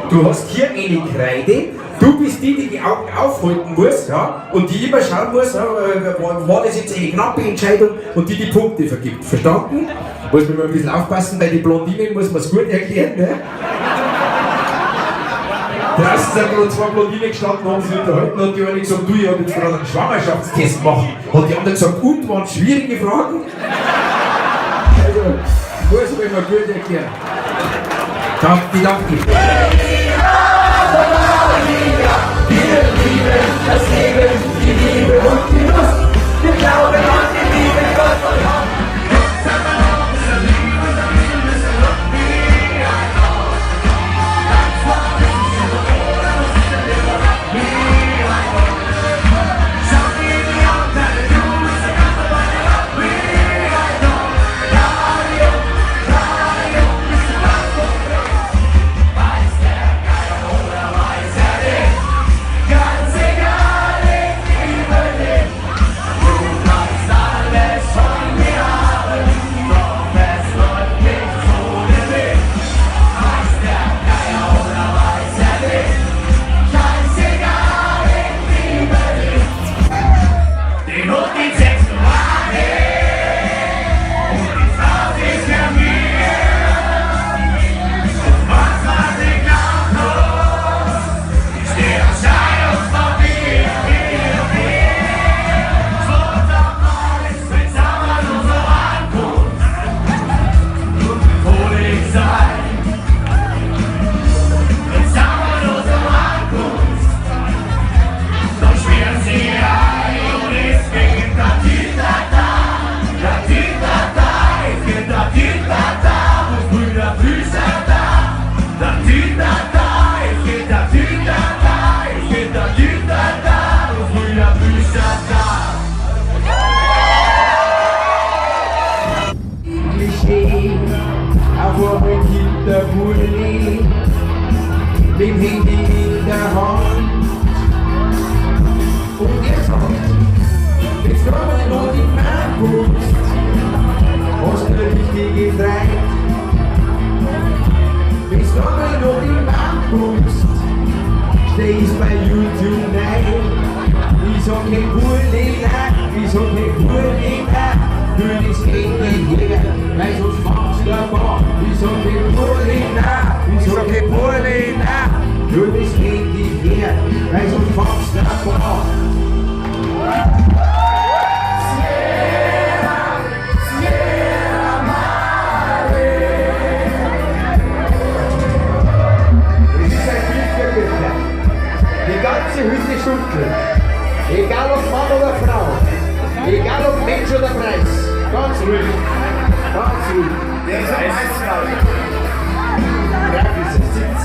du hast hier eine Kreide, du bist die, die Augen aufhalten muss, ja, und die immer schauen muss, ja, war das jetzt eine knappe Entscheidung und die Punkte vergibt. Verstanden? Muss man mal ein bisschen aufpassen, bei den Blondinen muss man es gut erklären, ne? Draußen sind gerade zwei Blondinen gestanden, haben sich unterhalten und die eine gesagt, du, ich habe jetzt gerade einen Schwangerschaftstest gemacht. Und die andere gesagt, und, waren schwierige Fragen? Also, muss man mal gut erklären. Danke. Wir lieben das Leben, die Liebe und die Lust. Wir glauben an die Liebe, Gott und Gott. Mit dem Handy in der Hand. Und jetzt kommen noch die Fankunst. Hast du richtig gefreut? Jetzt kommen noch die Fankunst. Stehst bei YouTube rein. Ich sag kein Purlina, für das Handy her, weil sonst machst du davon. Ich sag kein Purlina, für das Handy her, weil sonst machst du davon. Die ganze Hütte schunkelt. Egal ob Mann oder Frau. Egal ob Mensch oder Preis. Ganz ruhig. Ganz ruhig. Der ist Eisfrau. Ja, Sitz.